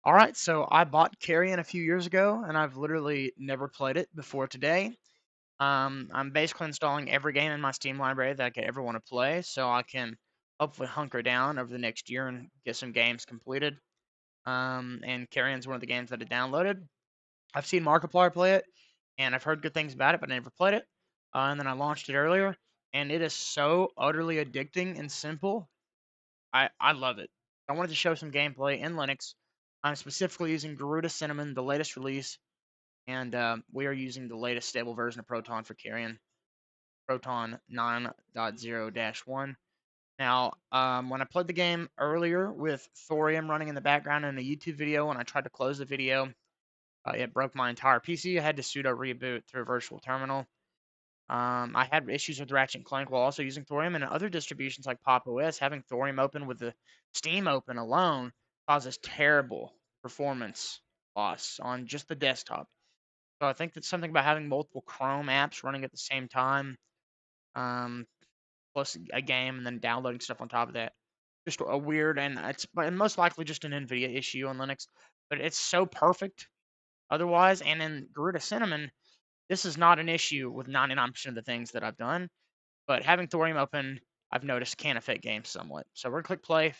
All right, so I bought Carrion a few years ago, and I've literally never played it before today. I'm basically installing every game in my Steam library that I could ever want to play, so I can hopefully hunker down over the next year and get some games completed. And Carrion's one of the games that I downloaded. I've seen Markiplier play it, and I've heard good things about it, but I never played it. And then I launched it earlier, and it is so utterly addicting and simple. I love it. I wanted to show some gameplay in Linux. I'm specifically using Garuda Cinnamon, the latest release, and we are using the latest stable version of Proton for Carrion, Proton 9.0-1. Now, when I played the game earlier with Thorium running in the background in a YouTube video, when I tried to close the video, it broke my entire PC. I had to sudo reboot through a virtual terminal. I had issues with Ratchet and Clank while also using Thorium, and in other distributions like Pop! OS, having Thorium open with the Steam open alone causes terrible performance loss on just the desktop. So I think that's something about having multiple Chrome apps running at the same time, um, plus a game, and then downloading stuff on top of that. Just a weird, and it's most likely just an NVIDIA issue on Linux, but it's so perfect otherwise. And in Garuda Cinnamon, this is not an issue with 99% of the things that I've done. But having Thorium open, I've noticed can affect games somewhat. So we're gonna click play,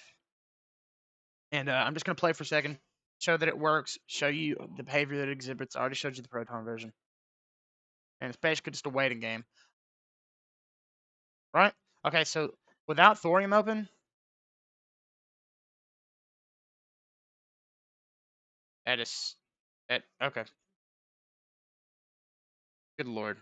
and I'm just gonna play for a second, show that it works, show you the behavior that it exhibits. I already showed you the Proton version, and it's basically just a waiting game, right? Okay, so without Thorium open, that is that okay. Good lord.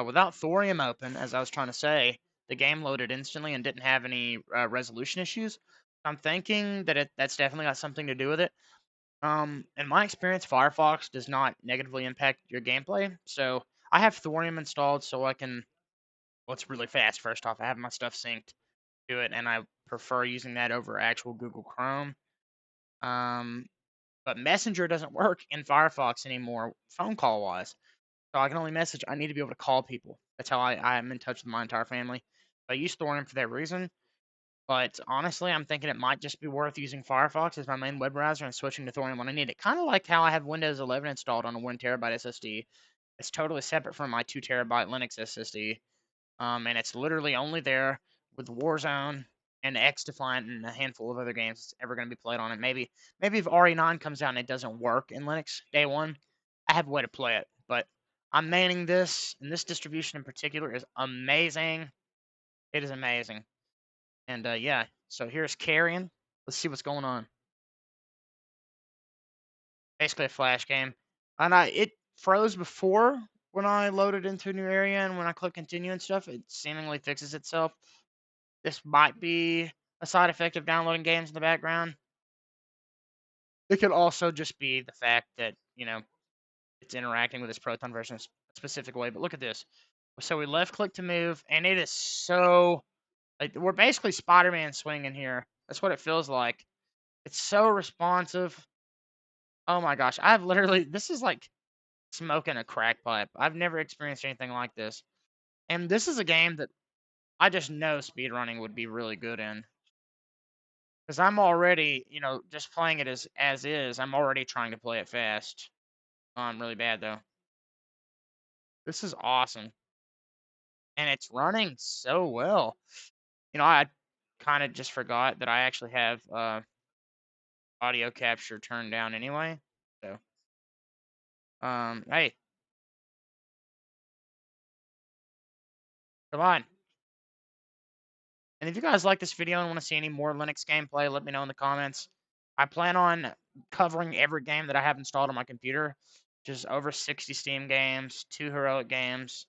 Without Thorium open, as I was trying to say, the game loaded instantly and didn't have any resolution issues. I'm thinking that that's definitely got something to do with it. In my experience, Firefox does not negatively impact your gameplay. So I have Thorium installed so I can. Well, it's really fast. First off, I have my stuff synced to it, and I prefer using that over actual Google Chrome. Um, but Messenger doesn't work in Firefox anymore, phone call wise. So I can only message. I need to be able to call people. That's how I am in touch with my entire family. I use Thorium for that reason. But honestly, I'm thinking it might just be worth using Firefox as my main web browser and switching to Thorium when I need it. Kind of like how I have Windows 11 installed on a 1 TB SSD. It's totally separate from my 2 TB Linux SSD. And it's literally only there with Warzone and X-Defiant and a handful of other games that's ever going to be played on it. Maybe if RE9 comes out and it doesn't work in Linux day one, I have a way to play it. But I'm maining this, and this distribution in particular is amazing. It is amazing. And yeah, so here's Carrion. Let's see what's going on. Basically a flash game. And it froze before when I loaded into a new area, and when I click continue and stuff, it seemingly fixes itself. This might be a side effect of downloading games in the background. It could also just be the fact that, it's interacting with this Proton version a specific way. But look at this. So we left click to move, and it is so like we're basically Spider-Man swinging here. That's what it feels like. It's so responsive. Oh my gosh, this is like smoking a crack pipe. I've never experienced anything like this. And this is a game that I just know speedrunning would be really good in. Because I'm already, just playing it as is, I'm already trying to play it fast. Oh, I'm really bad though. This is awesome. And it's running so well. I kind of just forgot that I actually have audio capture turned down anyway. So, hey, come on. And if you guys like this video and want to see any more Linux gameplay, let me know in the comments. I plan on covering every game that I have installed on my computer, which is over 60 Steam games, 2 Heroic games,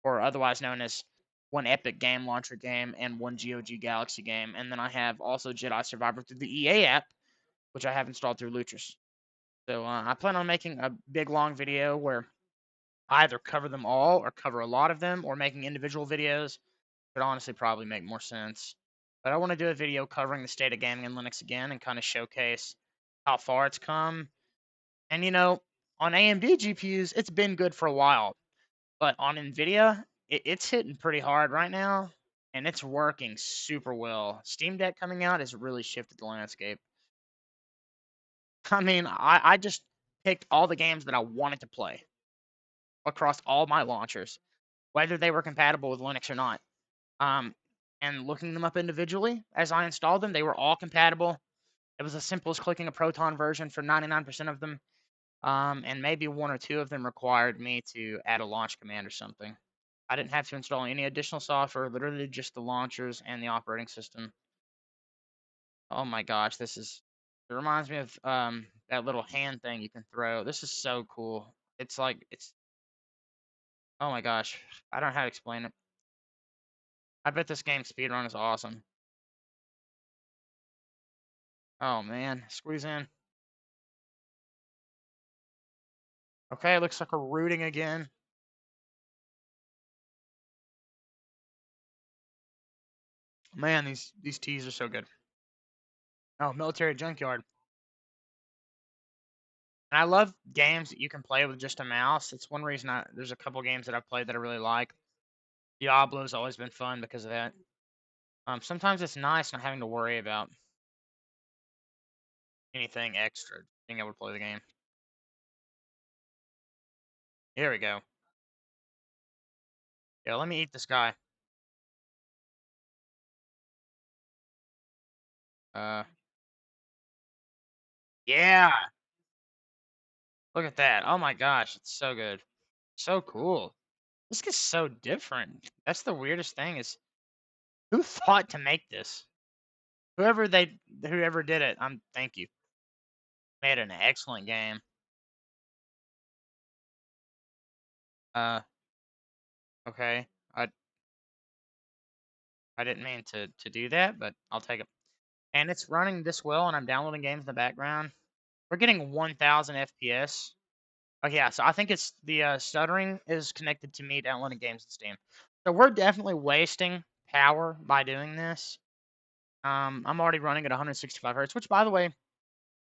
or otherwise known as 1 Epic Game Launcher game and 1 GOG Galaxy game. And then I have also Jedi Survivor through the EA app, which I have installed through Lutris. So I plan on making a big long video where I either cover them all or cover a lot of them, or making individual videos could honestly probably make more sense. But I want to do a video covering the state of gaming in Linux again and kind of showcase how far it's come. And on AMD GPUs, it's been good for a while. But on NVIDIA, it's hitting pretty hard right now. And it's working super well. Steam Deck coming out has really shifted the landscape. I mean, I just picked all the games that I wanted to play across all my launchers, whether they were compatible with Linux or not. Um, and looking them up individually as I installed them, they were all compatible. It was as simple as clicking a Proton version for 99% of them. And maybe one or two of them required me to add a launch command or something. I didn't have to install any additional software, literally just the launchers and the operating system. Oh my gosh, it reminds me of that little hand thing you can throw. This is so cool. It's like oh my gosh. I don't know how to explain it. I bet this game speedrun is awesome. Oh man, squeeze in. Okay, it looks like we're rooting again. Man, these teas are so good. Oh, military junkyard. And I love games that you can play with just a mouse. It's one reason there's a couple games that I've played that I really like. Diablo's always been fun because of that. Sometimes it's nice not having to worry about anything extra, being able to play the game. Here we go. Yeah, let me eat this guy. Uh, yeah, look at that. Oh my gosh, it's so good. So cool. This is so different. That's the weirdest thing is who thought to make this? Whoever did it, thank you. Made an excellent game. Uh, okay. I didn't mean to do that, but I'll take it. And it's running this well, and I'm downloading games in the background. We're getting 1,000 FPS. Okay, yeah, so I think it's the stuttering is connected to me downloading games in Steam. So we're definitely wasting power by doing this. I'm already running at 165 hertz, which, by the way,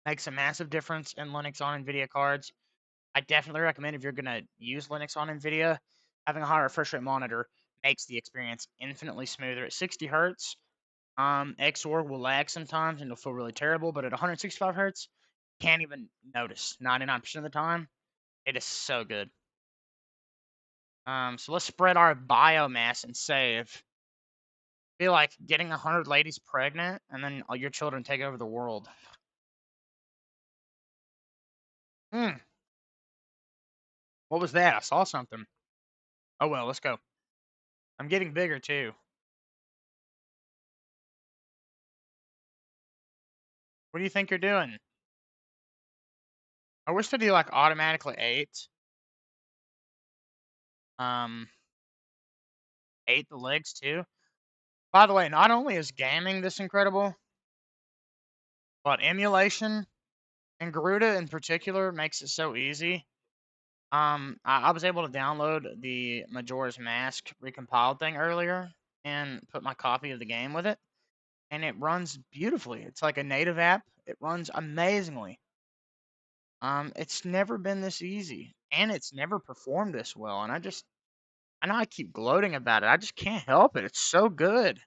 makes a massive difference in Linux on NVIDIA cards. I definitely recommend if you're going to use Linux on NVIDIA, having a higher refresh rate monitor makes the experience infinitely smoother. At 60 hertz, XOR will lag sometimes and it'll feel really terrible, but at 165 hertz, can't even notice 99% of the time. It is so good. So let's spread our biomass and save. Be like getting 100 ladies pregnant and then all your children take over the world. Hmm. What was that? I saw something. Oh well, let's go. I'm getting bigger too. What do you think you're doing? I wish that he like automatically um ate the legs too. By the way, not only is gaming this incredible, but emulation and Garuda in particular makes it so easy. I was able to download the Majora's Mask recompiled thing earlier and put my copy of the game with it, and it runs beautifully. It's like a native app. It runs amazingly. It's never been this easy, and it's never performed this well. And I know I keep gloating about it. I just can't help it. It's so good.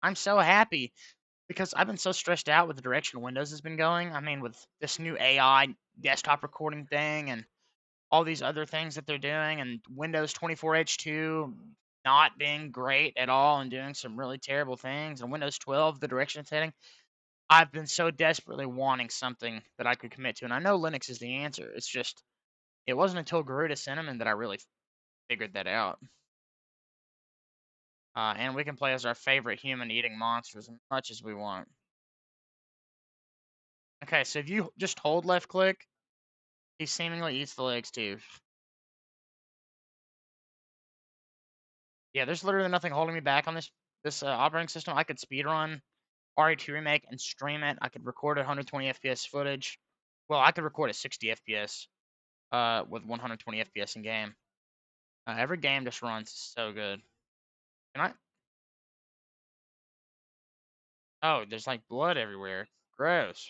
I'm so happy because I've been so stressed out with the direction Windows has been going. I mean, with this new AI desktop recording thing and all these other things that they're doing, and Windows 24H2 not being great at all and doing some really terrible things, and Windows 12, the direction it's heading. I've been so desperately wanting something that I could commit to, and I know Linux is the answer. It's just, it wasn't until Garuda Cinnamon that I really figured that out. And we can play as our favorite human eating monsters as much as we want. Okay, so if you just hold left click, he seemingly eats the legs too. Yeah, there's literally nothing holding me back on this operating system. I could speedrun RE2 Remake and stream it. I could record 120 FPS footage. Well, I could record at 60 FPS with 120 FPS in game. Every game just runs so good. Can I? Oh, there's like blood everywhere. Gross.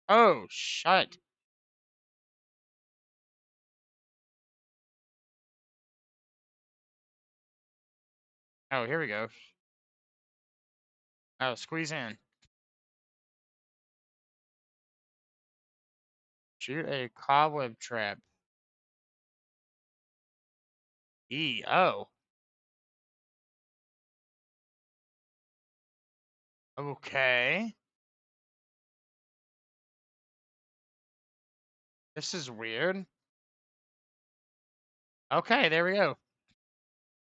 Oh, shut. Oh, here we go. Oh, squeeze in. Shoot a cobweb trap. Oh. Okay. This is weird. Okay, there we go.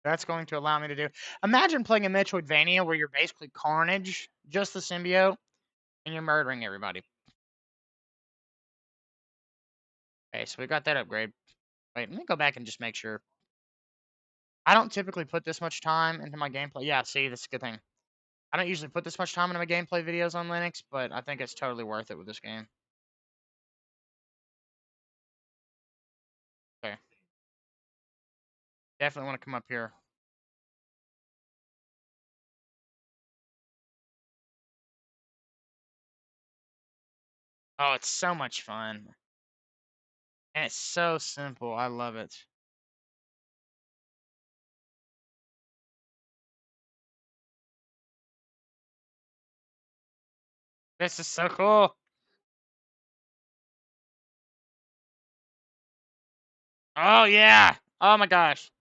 That's going to allow me to do. Imagine playing a Metroidvania where you're basically Carnage, just the symbiote, and you're murdering everybody. Okay, so we got that upgrade. Wait, let me go back and just make sure. I don't typically put this much time into my gameplay. Yeah, see, that's a good thing. I don't usually put this much time into my gameplay videos on Linux, but I think it's totally worth it with this game. Okay. Definitely want to come up here. Oh, it's so much fun. And it's so simple. I love it. This is so cool. Oh, yeah. Oh, my gosh.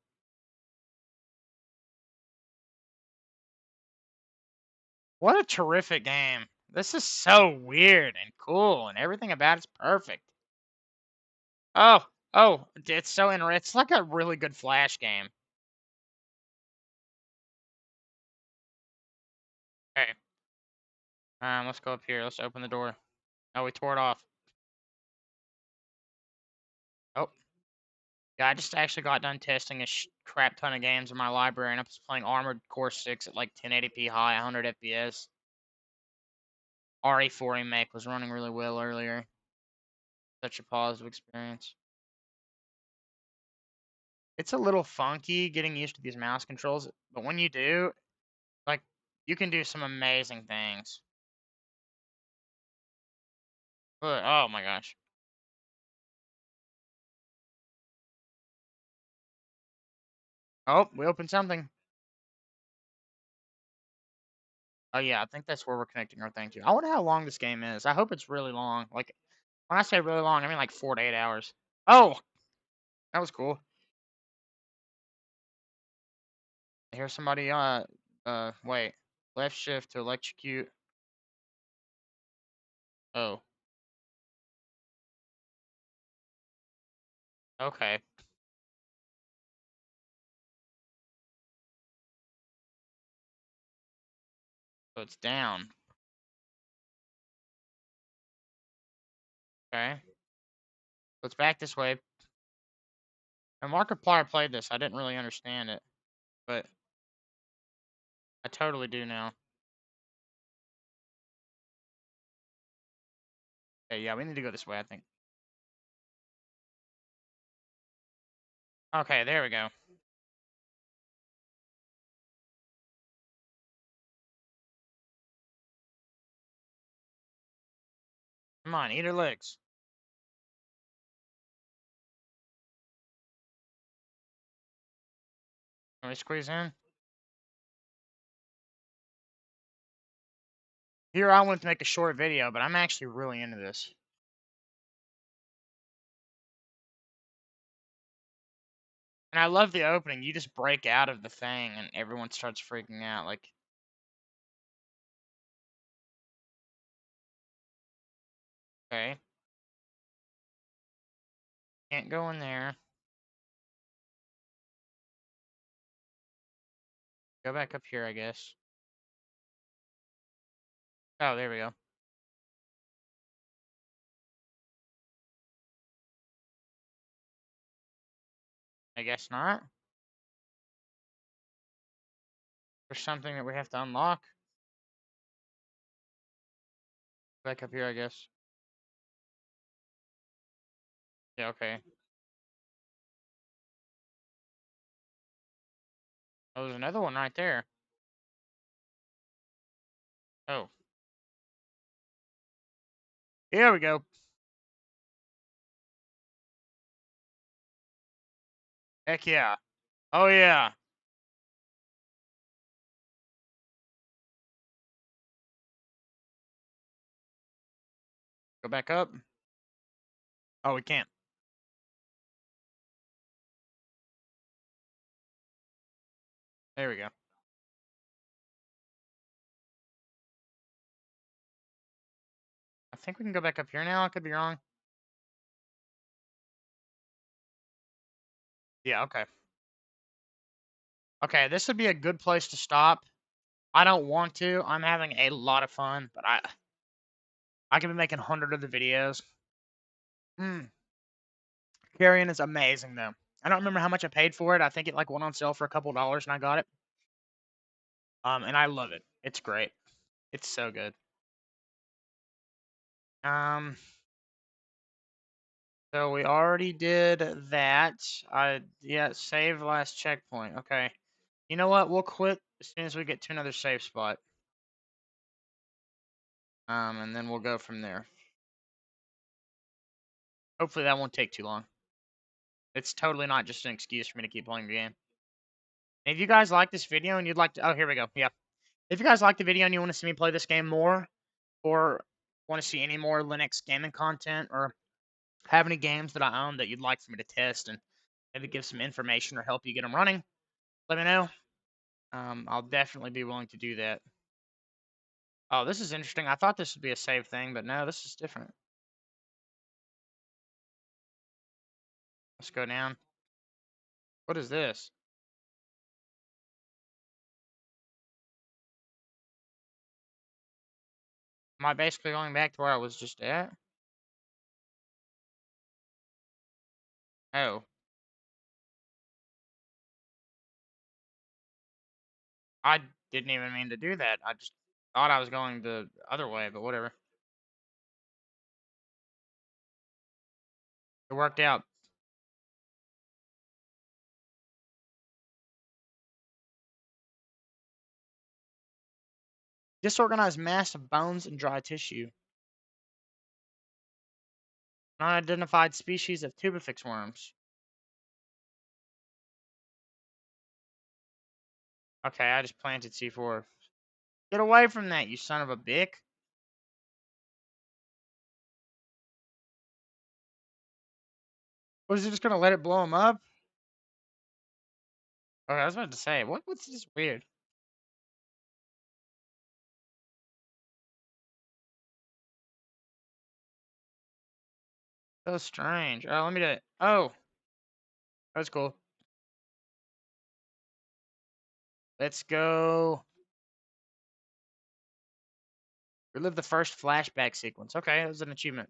What a terrific game. This is so weird and cool, and everything about it's perfect. Oh, it's so interesting. It's like a really good Flash game. Okay, let's go up here. Let's open the door. Oh, we tore it off. Oh, yeah, I just actually got done testing a crap ton of games in my library, and I was playing Armored Core 6 at like 1080p high, 100 FPS. RE4 Remake was running really well earlier. Such a positive experience. It's a little funky getting used to these mouse controls, but when you do, like, you can do some amazing things. Oh my gosh. Oh, we opened something. Oh yeah, I think that's where we're connecting our thing to. I wonder how long this game is. I hope it's really long. Like, when I say really long, I mean like 4 to 8 hours. Oh, that was cool. I hear somebody, wait. Left shift to electrocute. Oh, okay. So it's down. Okay. So it's back this way. And Markiplier played this. I didn't really understand it, but I totally do now. Okay, yeah, we need to go this way, I think. Okay, there we go. Come on, eat her legs. Can we squeeze in? Here, I wanted to make a short video, but I'm actually really into this. And I love the opening. You just break out of the thing, and everyone starts freaking out. Like, okay, can't go in there. Go back up here, I guess. Oh, there we go. I guess not. There's something that we have to unlock. Back up here, I guess. Yeah, okay. Oh, there's another one right there. Oh, here we go. Heck yeah. Oh, yeah. Go back up. Oh, we can't. There we go. I think we can go back up here now. I could be wrong. Yeah, okay. Okay, this would be a good place to stop. I don't want to. I'm having a lot of fun, but I could be making 100 of the videos. Carrion is amazing though. I don't remember how much I paid for it. I think it like went on sale for a couple dollars and I got it. And I love it. It's great. It's so good. Um, so we already did that. Yeah, save last checkpoint. Okay. You know what? We'll quit as soon as we get to another safe spot. And then we'll go from there. Hopefully that won't take too long. It's totally not just an excuse for me to keep playing the game. If you guys like this video and you'd like to, oh, here we go. Yeah. If you guys like the video and you want to see me play this game more, or want to see any more Linux gaming content, or have any games that I own that you'd like for me to test and maybe give some information or help you get them running, let me know. I'll definitely be willing to do that. Oh, this is interesting. I thought this would be a save thing, but no, this is different. Let's go down. What is this? Am I basically going back to where I was just at? Oh. I didn't even mean to do that. I just thought I was going the other way, but whatever. It worked out. Disorganized mass of bones and dry tissue. Non-identified species of tubifex worms. Okay, I just planted C4. Get away from that, you son of a bitch. Was he just gonna let it blow him up? Okay, I was about to say, what's this weird? So strange. Oh, let me do it. Oh, that's cool. Let's go. Relive the first flashback sequence. Okay, that was an achievement.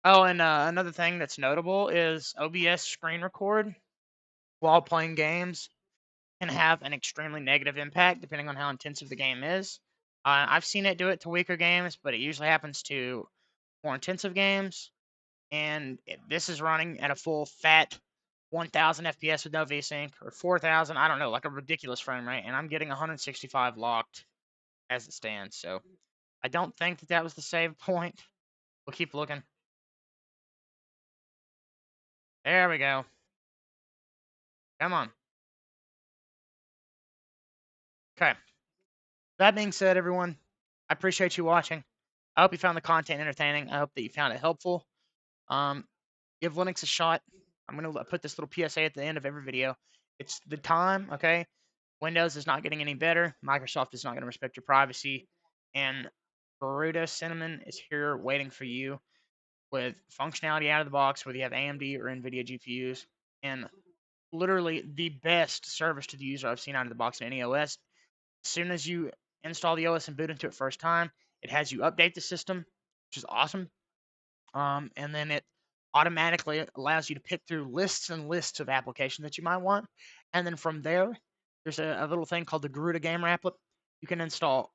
Oh, and another thing that's notable is OBS screen record while playing games can have an extremely negative impact depending on how intensive the game is. I've seen it do it to weaker games, but it usually happens to more intensive games. And this is running at a full fat 1000 FPS with no VSync, or 4000, I don't know, like a ridiculous frame rate, and I'm getting 165 locked as it stands. So I don't think that that was the save point. We'll keep looking. There we go. Come on. Okay. That being said, everyone, I appreciate you watching. I hope you found the content entertaining. I hope that you found it helpful. Um, give Linux a shot. I'm going to put this little PSA at the end of every video. It's the time, okay? Windows is not getting any better. Microsoft is not going to respect your privacy. And Garuda Cinnamon is here waiting for you with functionality out of the box, whether you have AMD or NVIDIA GPUs. And literally the best service to the user I've seen out of the box in any OS. As soon as you install the OS and boot into it first time, it has you update the system, which is awesome. And then it automatically allows you to pick through lists and lists of applications that you might want. And then from there, there's a little thing called the Garuda Game Applet. You can install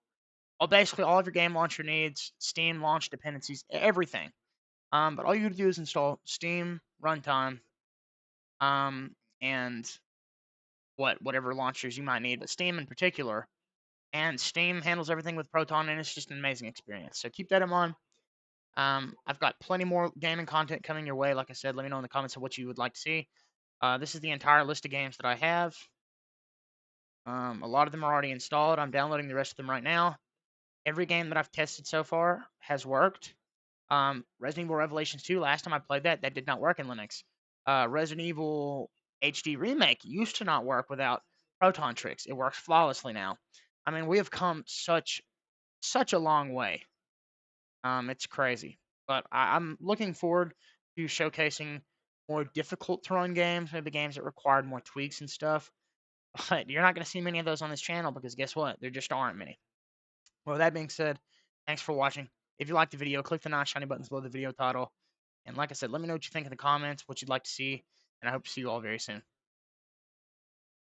basically all of your game launcher needs, Steam launch dependencies, everything. But all you do is install Steam runtime, and whatever launchers you might need, but Steam in particular. And Steam handles everything with Proton, and it's just an amazing experience. So keep that in mind. I've got plenty more gaming content coming your way. Like I said, let me know in the comments of what you would like to see. This is the entire list of games that I have. A lot of them are already installed. I'm downloading the rest of them right now. Every game that I've tested so far has worked. Resident Evil Revelations 2, last time I played that, that did not work in Linux. Resident Evil HD Remake used to not work without Proton tricks. It works flawlessly now. I mean, we have come such a long way. It's crazy. But I'm looking forward to showcasing more difficult to run games, maybe games that required more tweaks and stuff. But you're not going to see many of those on this channel because guess what? There just aren't many. Well, with that being said, thanks for watching. If you liked the video, click the nice shiny buttons below the video title. And like I said, let me know what you think in the comments, what you'd like to see, and I hope to see you all very soon.